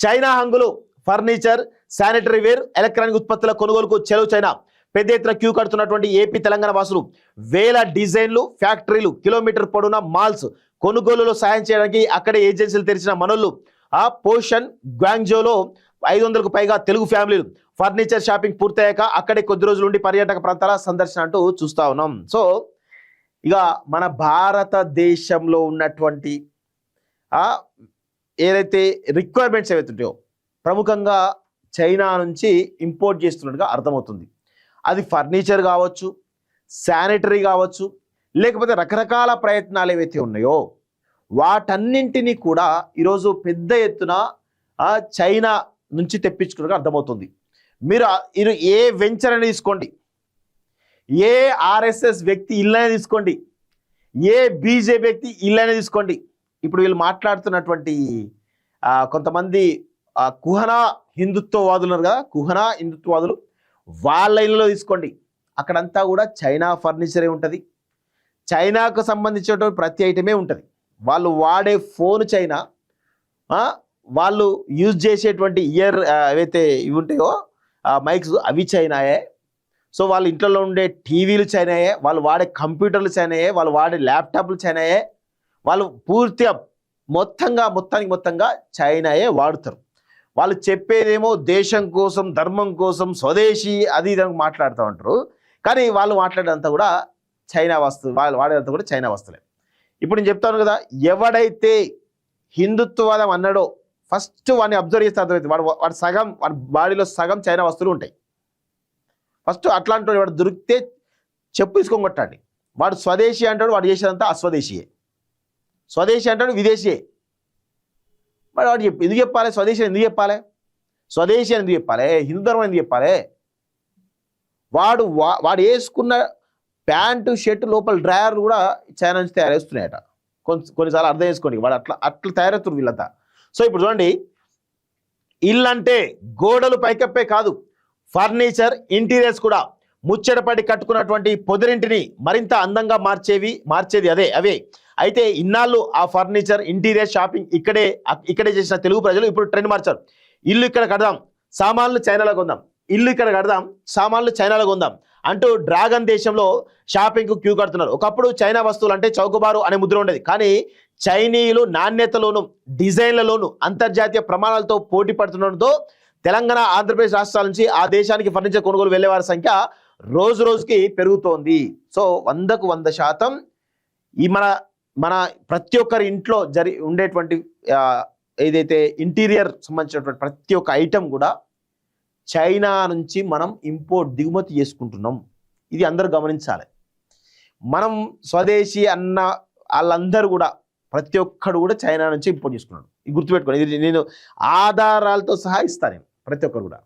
China హంగులు furniture, sanitary ware, electronic ఉత్పత్తుల కొనుగోలుకు చెలవు చైనా. పెద్ద ఎత్తున క్యూ కడుతున్నటువంటి ఏపీ తెలంగాణ వాసులు. వేల డిజైన్లు, ఫ్యాక్టరీలు, కిలోమీటర్ పొడవున మాల్స్. కొనుగోలులో సాయం చేయడానికి అక్కడే ఏజెన్సీలు తెరిచిన మనోళ్ళు. ఆ పోషన్ గ్వాంగ్జోలో 500కు పైగా తెలుగు ఫ్యామిలీలు. ఫర్నిచర్ షాపింగ్ పూర్తయ్యాక అక్కడే కొద్ది రోజులు ఉండి పర్యాటక ప్రాంతాల సందర్శన అంటూ చూస్తా ఉన్నాం. సో ఇక మన భారతదేశంలో ఉన్నటువంటి ఏదైతే రిక్వైర్మెంట్స్ ఏవైతే ఉంటాయో ప్రముఖంగా చైనా నుంచి ఇంపోర్ట్ చేస్తున్నట్టుగా అర్థమవుతుంది. అది ఫర్నిచర్ కావచ్చు, శానిటరీ కావచ్చు, లేకపోతే రకరకాల ప్రయత్నాలు ఏవైతే ఉన్నాయో వాటన్నింటినీ కూడా ఈరోజు పెద్ద ఎత్తున చైనా నుంచి తెప్పించుకున్నట్టుగా అర్థమవుతుంది. మీరు ఏ వెంచర్ అని తీసుకోండి, ఏ ఆర్ఎస్ఎస్ వ్యక్తి ఇల్లనే తీసుకోండి, ఏ బీజేపీ వ్యక్తి ఇల్లనే తీసుకోండి. ఇప్పుడు వీళ్ళు మాట్లాడుతున్నటువంటి కొంతమంది కుహనా హిందుత్వవాదులు ఉన్నారు కదా, కుహనా హిందుత్వవాదులు, వాళ్ళ ఇళ్ళలో తీసుకోండి. అక్కడంతా కూడా చైనా ఫర్నిచరే ఉంటుంది, చైనాకు సంబంధించినటువంటి ప్రతి ఐటమే ఉంటుంది. వాళ్ళు వాడే ఫోన్ చైనా, వాళ్ళు యూజ్ చేసేటువంటి ఇయర్ ఏవైతే ఇవి ఉంటాయో మైక్స్ అవి చైనాయే. సో వాళ్ళ ఇంట్లో ఉండే టీవీలు చైనాయే, వాళ్ళు వాడే కంప్యూటర్లు చైనాయే, వాళ్ళు వాడే ల్యాప్టాప్లు చైనాయే. వాళ్ళు పూర్తిగా మొత్తంగా చైనాయే వాడుతారు. వాళ్ళు చెప్పేదేమో దేశం కోసం, ధర్మం కోసం, స్వదేశీ అది ఇది మాట్లాడుతూ ఉంటారు. కానీ వాళ్ళు మాట్లాడేదంతా కూడా చైనా వస్తువు, వాళ్ళు వాడేదంతా కూడా చైనా వస్తువులే. ఇప్పుడు నేను చెప్తాను కదా, ఎవడైతే హిందుత్వవాదం అన్నాడో ఫస్ట్ వాడిని అబ్జర్వ్ చేస్తే అర్థమవుతుంది. వాడు సగం, వాడి బాడీలో సగం చైనా వస్తువులు ఉంటాయి. ఫస్ట్ అట్లాంటి వాడు దొరికితే చెప్పు తీసుకొని కొట్టండి. వాడు స్వదేశీ అంటాడు, వాడు చేసేదంతా అస్వదేశీయే. స్వదేశీ అంటాడు, విదేశీయే. వాడు ఎందుకు చెప్పాలి స్వదేశీ? ఎందుకు చెప్పాలి స్వదేశీ అని? ఎందుకు చెప్పాలి హిందూ ధర్మం? ఎందుకు చెప్పాలి? వాడు వేసుకున్న ప్యాంటు, షర్ట్ లోపల డ్రాయర్ కూడా చైనా నుంచి తయారు చేస్తున్నాయట. కొన్నిసార్లు అర్థం చేసుకోండి, వాడు అట్లా తయారవుతున్నారు వీళ్ళంతా. సో ఇప్పుడు చూడండి, ఇల్లు అంటే గోడలు పైకప్పే కాదు, ఫర్నిచర్, ఇంటీరియర్స్ కూడా. ముచ్చటపడి కట్టుకున్నటువంటి పొదరింటిని మరింత అందంగా మార్చేది అవే. అయితే ఇన్నాళ్ళు ఆ ఫర్నిచర్, ఇంటీరియర్ షాపింగ్ ఇక్కడే చేసిన తెలుగు ప్రజలు ఇప్పుడు ట్రెండ్ మార్చారు. ఇల్లు ఇక్కడ కడదాం, సామాన్లు చైనాలో కొందాం, ఇల్లు ఇక్కడ కడదాం, సామాన్లు చైనాలో కొందాం అంటూ డ్రాగన్ దేశంలో షాపింగ్కు క్యూ కడుతున్నారు. ఒకప్పుడు చైనా వస్తువులు అంటే చౌకబారు అనే ముద్ర ఉండేది. కానీ చైనీయులు నాణ్యతలోను, డిజైన్లలోను అంతర్జాతీయ ప్రమాణాలతో పోటీ పడుతుండడంతో తెలంగాణ, ఆంధ్రప్రదేశ్ రాష్ట్రాల నుంచి ఆ దేశానికి ఫర్నిచర్ కొనుగోలు వెళ్లే వారి సంఖ్య రోజు రోజుకి పెరుగుతోంది. సో 100కు 100% ఈ మన ప్రతి ఒక్కరి ఇంట్లో ఉండేటువంటి ఏదైతే ఇంటీరియర్ సంబంధించినటువంటి ప్రతి ఒక్క ఐటెం కూడా చైనా నుంచి మనం దిగుమతి చేసుకుంటున్నాం. ఇది అందరూ గమనించాలి. మనం స్వదేశీ అన్న వాళ్ళందరూ కూడా ప్రతి ఒక్కడు కూడా చైనా నుంచి ఇంపోర్ట్ చేసుకున్నాడు. ఇది గుర్తుపెట్టుకోండి. ఇది నేను ఆధారాలతో సహా ఇస్తాను, ప్రతి ఒక్కరు కూడా.